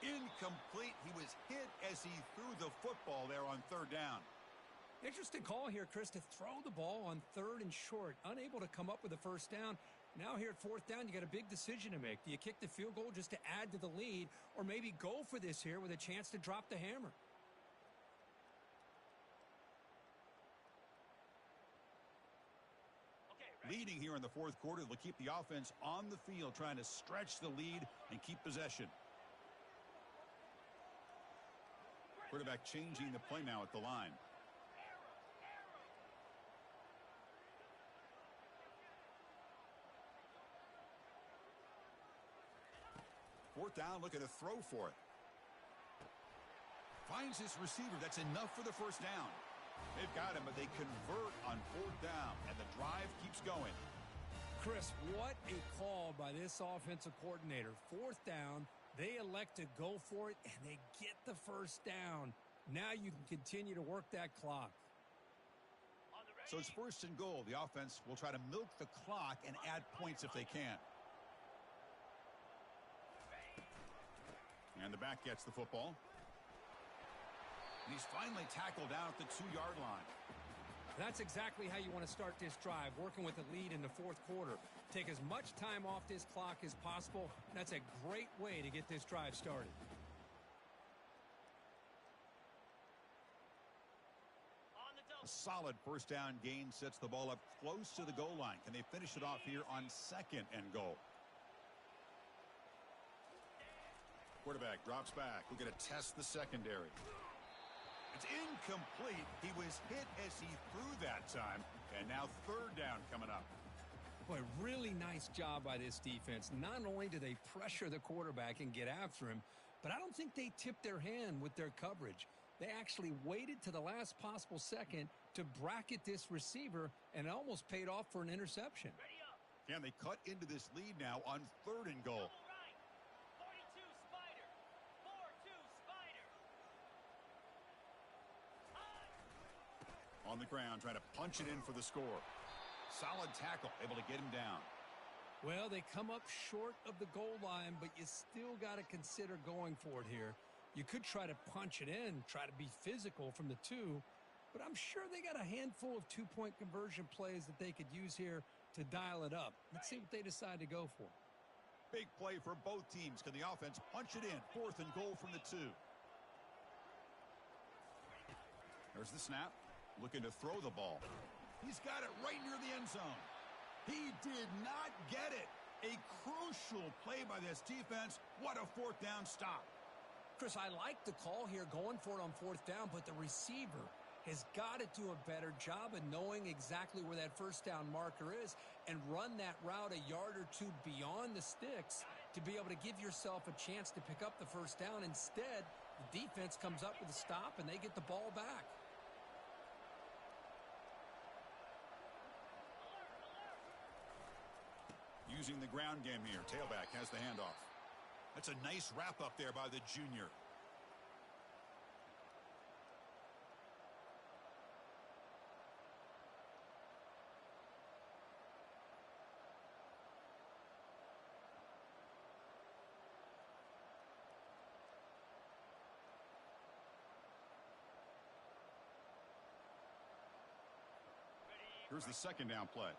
Incomplete. He was hit as he threw the football there on 3rd down. Interesting call here, Chris, to throw the ball on 3rd and short. Unable to come up with a first down. Now here at 4th down, you got a big decision to make. Do you kick the field goal just to add to the lead, or maybe go for this here with a chance to drop the hammer? Leading here in the 4th quarter, they'll keep the offense on the field, trying to stretch the lead and keep possession. Quarterback changing the play now at the line. Fourth down, looking to throw for it. Finds his receiver. That's enough for the first down. They've got him, but they convert on 4th down, and the drive keeps going. Chris, what a call by this offensive coordinator. 4th down, they elect to go for it, and they get the first down. Now you can continue to work that clock. So it's 1st and goal. The offense will try to milk the clock and add points if they can. And the back gets the football. And he's finally tackled down at the 2-yard line. That's exactly how you want to start this drive, working with a lead in the 4th quarter. Take as much time off this clock as possible. That's a great way to get this drive started. A solid first down gain sets the ball up close to the goal line. Can they finish it off here on 2nd and goal? Quarterback drops back. We're going to test the secondary. It's incomplete. He was hit as he threw that time. And now 3rd down coming up. Boy, really nice job by this defense. Not only do they pressure the quarterback and get after him, but I don't think they tipped their hand with their coverage. They actually waited to the last possible second to bracket this receiver, and it almost paid off for an interception. And they cut into this lead now on 3rd and goal. On the ground, trying to punch it in for the score. Solid tackle, able to get him down. Well, they come up short of the goal line, but you still got to consider going for it here. You could try to punch it in, try to be physical from the 2, but I'm sure they got a handful of 2-point conversion plays that they could use here to dial it up. Let's see what they decide to go for. Big play for both teams. Can the offense punch it in? 4th and goal from the 2. There's the snap. Looking to throw the ball. He's got it right near the end zone. He did not get it. A crucial play by this defense. What a 4th down stop. Chris, I like the call here going for it on 4th down, but the receiver has got to do a better job of knowing exactly where that first down marker is and run that route a yard or 2 beyond the sticks to be able to give yourself a chance to pick up the first down. Instead, the defense comes up with a stop and they get the ball back. using the ground game here. Tailback has the handoff. That's a nice wrap-up there by the junior. Here's the second down play.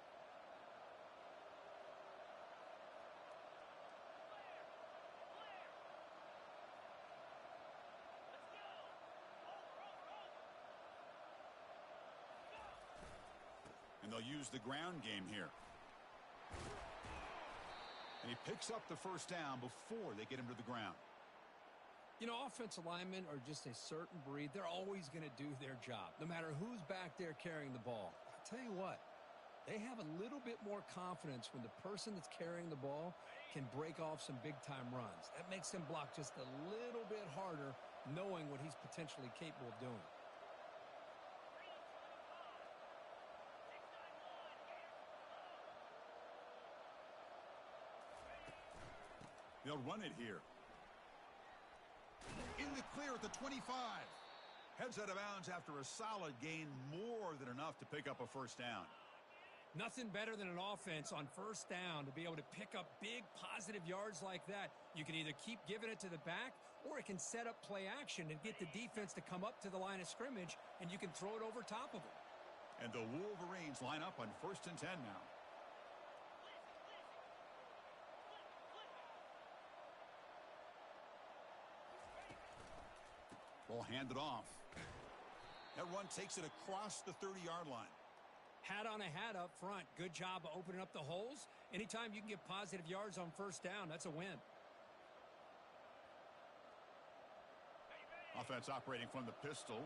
And they'll use the ground game here. And he picks up the first down before they get him to the ground. You know, offensive linemen are just a certain breed. They're always going to do their job, no matter who's back there carrying the ball. I'll tell you what, they have a little bit more confidence when the person that's carrying the ball can break off some big-time runs. That makes them block just a little bit harder, knowing what he's potentially capable of doing. They'll run it here. In the clear at the 25. Heads out of bounds after a solid gain, more than enough to pick up a first down. Nothing better than an offense on first down to be able to pick up big positive yards like that. You can either keep giving it to the back, or it can set up play action and get the defense to come up to the line of scrimmage, and you can throw it over top of them. And the Wolverines line up on 1st and 10 now. Ball handed off. That run takes it across the 30-yard line. Hat on a hat up front. Good job of opening up the holes. Anytime you can get positive yards on first down, that's a win. Offense operating from the pistol.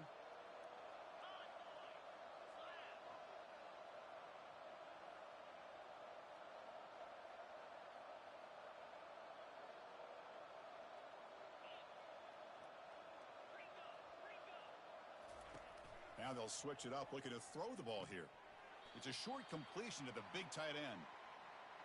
Now they'll switch it up, looking to throw the ball here. It's a short completion to the big tight end.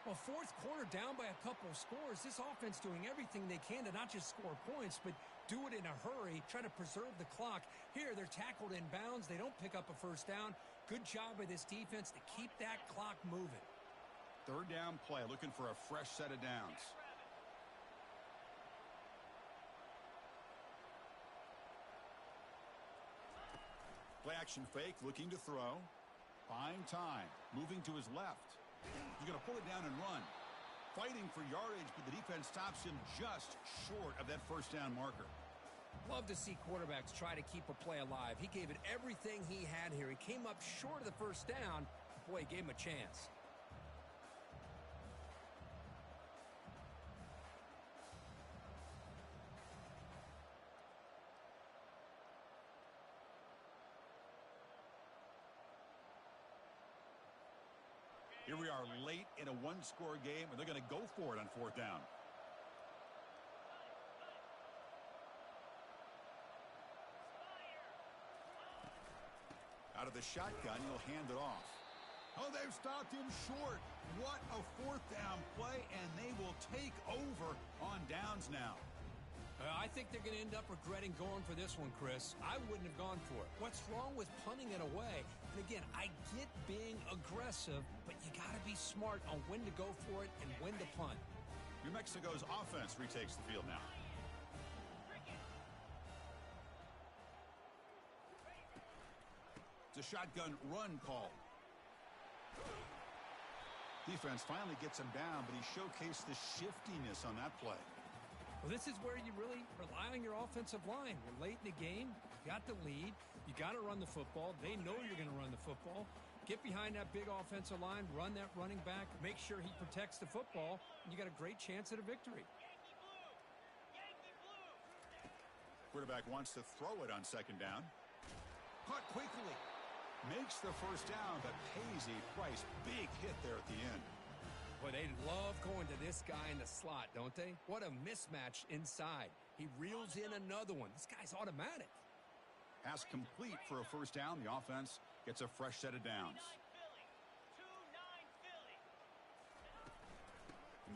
Well, fourth quarter down by a couple of scores. This offense doing everything they can to not just score points, but do it in a hurry, try to preserve the clock. Here, they're tackled in bounds. They don't pick up a first down. Good job by this defense to keep that clock moving. Third down play, looking for a fresh set of downs. Play action fake, looking to throw. Buying time, moving to his left. He's going to pull it down and run. Fighting for yardage, but the defense stops him just short of that first down marker. Love to see quarterbacks try to keep a play alive. He gave it everything he had here. He came up short of the first down. Boy, he gave him a chance. Here we are late in a one-score game, and they're going to go for it on fourth down. Out of the shotgun, he'll hand it off. Oh, they've stopped him short. What a fourth down play, and they will take over on downs now. I think they're going to end up regretting going for this one, Chris. I wouldn't have gone for it. What's wrong with punting it away? And again, I get being aggressive, but you got to be smart on when to go for it and when to punt. New Mexico's offense retakes the field now. It's a shotgun run call. Defense finally gets him down, but he showcased the shiftiness on that play. Well, this is where you really rely on your offensive line. We're late in the game. You got the lead. You got to run the football. They know you're going to run the football. Get behind that big offensive line. Run that running back. Make sure he protects the football. And you got a great chance at a victory. Quarterback wants to throw it on second down. Caught quickly. Makes the first down, but pays a price. Big hit there at the end. Boy, they love going to this guy in the slot, don't they? What a mismatch inside. He reels in another one. This guy's automatic. Pass complete for a first down. The offense gets a fresh set of downs.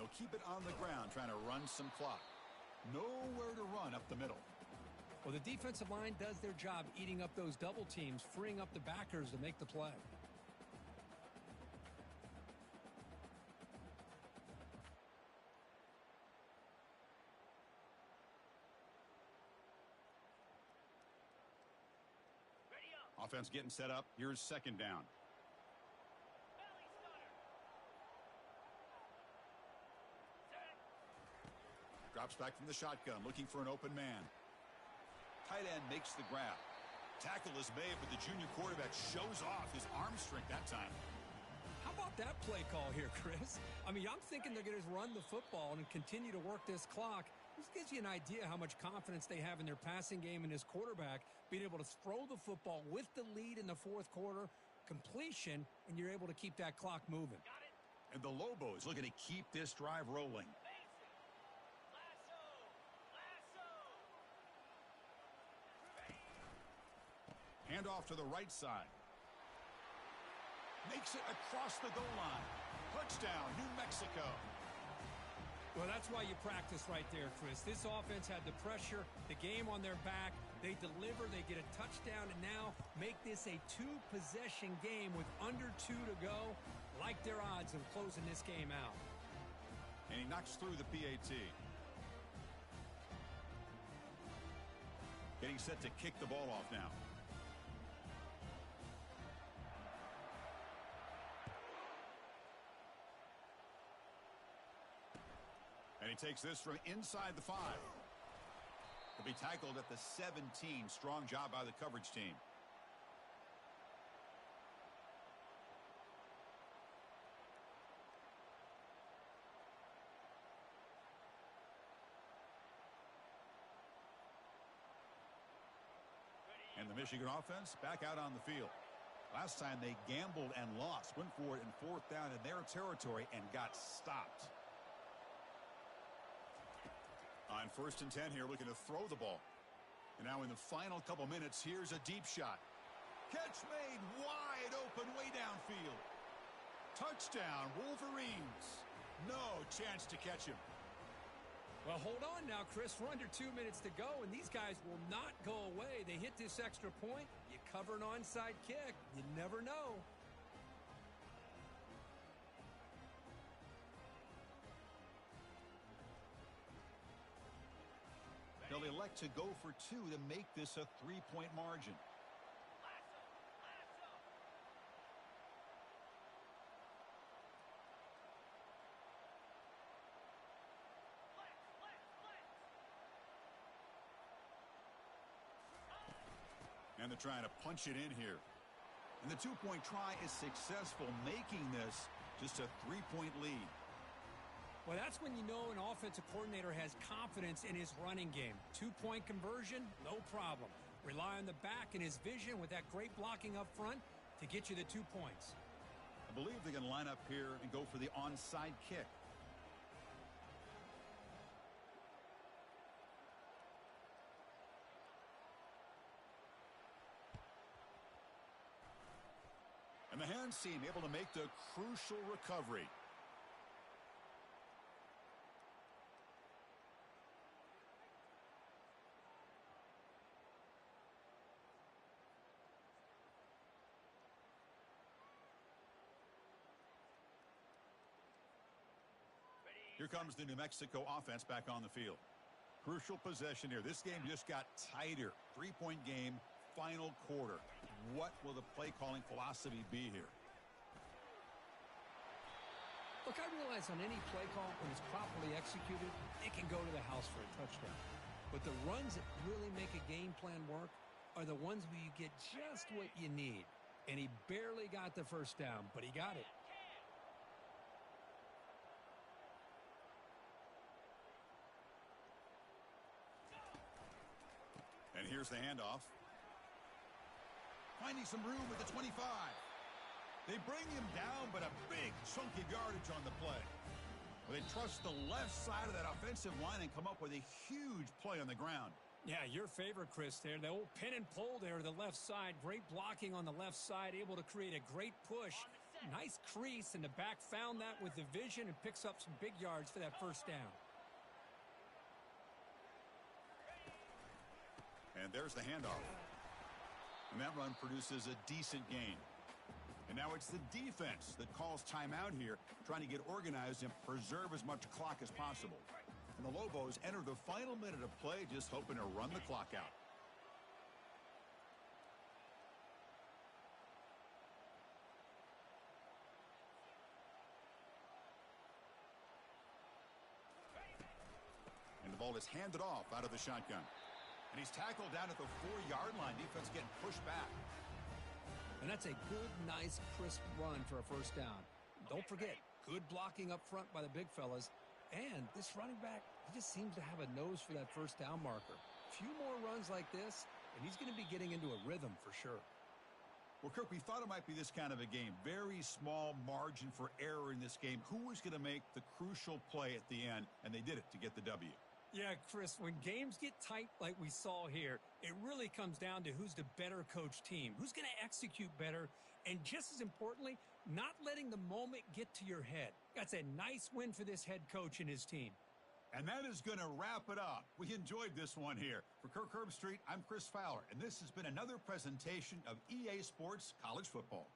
they'll keep it on the ground, trying to run some clock. Nowhere to run up the middle. Well, the defensive line does their job eating up those double teams, freeing up the backers to make the play. Offense getting set up. Here's second down. Drops back from the shotgun, looking for an open man. Tight end makes the grab. Tackle is made, but the junior quarterback shows off his arm strength that time. How about that play call here, Chris? I mean, I'm thinking they're going to run the football and continue to work this clock. This gives you an idea how much confidence they have in their passing game and his quarterback, being able to throw the football with the lead in the fourth quarter, completion, and you're able to keep that clock moving. And the Lobos looking to keep this drive rolling. Hand off to the right side. Makes it across the goal line. Touchdown, New Mexico. Well, that's why you practice right there, Chris. This offense had the pressure, the game on their back. They deliver, they get a touchdown, and now make this a two-possession game with under 2 to go. Like their odds of closing this game out. And he knocks through the PAT. Getting set to kick the ball off now. And he takes this from inside the 5. He'll be tackled at the 17. Strong job by the coverage team. And the Michigan offense back out on the field. Last time they gambled and lost. Went for it in 4th down in their territory and got stopped. On 1st and 10 here, looking to throw the ball. And now in the final couple minutes, here's a deep shot. Catch made wide open way downfield. Touchdown, Wolverines. No chance to catch him. Well, hold on now, Chris. We're under 2 minutes to go, and these guys will not go away. They hit this extra point. You cover an onside kick. You never know. They'll elect to go for 2 to make this a 3-point margin. And they're trying to punch it in here. And the 2-point try is successful, making this just a 3-point lead. Well, that's when you know an offensive coordinator has confidence in his running game. 2-point conversion, no problem. Rely on the back and his vision with that great blocking up front to get you the 2 points. I believe they're going to line up here and go for the onside kick. And the hands team able to make the crucial recovery. Here comes the New Mexico offense back on the field. Crucial possession here. This game just got tighter. 3-point game, final quarter. What will the play calling philosophy be here? Look, I realize on any play call, when it's properly executed, it can go to the house for a touchdown. But the runs that really make a game plan work are the ones where you get just what you need. And he barely got the first down, but he got it. And here's the handoff. Finding some room with the 25. They bring him down, but a big chunk of yardage on the play. Well, they trust the left side of that offensive line and come up with a huge play on the ground. Yeah, your favorite, Chris, there. The old pin and pull there to the left side. Great blocking on the left side, able to create a great push Nice crease, and the back found that with the vision and picks up some big yards for that first down. And there's the handoff. And that run produces a decent gain. And now it's the defense that calls timeout here, trying to get organized and preserve as much clock as possible. And the Lobos enter the final minute of play, just hoping to run the clock out. And the ball is handed off out of the shotgun. And he's tackled down at the 4-yard line. Defense getting pushed back. And that's a good, nice, crisp run for a first down. Don't forget, good blocking up front by the big fellas. And this running back, he just seems to have a nose for that first down marker. A few more runs like this, and he's going to be getting into a rhythm for sure. Well, Kirk, we thought it might be this kind of a game. Very small margin for error in this game. Who was going to make the crucial play at the end? And they did it to get the W. Yeah, Chris, when games get tight like we saw here, it really comes down to who's the better coach team, who's going to execute better, and just as importantly, not letting the moment get to your head. That's a nice win for this head coach and his team. And that is going to wrap it up. We enjoyed this one here. For Kirk Herbstreit, I'm Chris Fowler, and this has been another presentation of EA Sports College Football.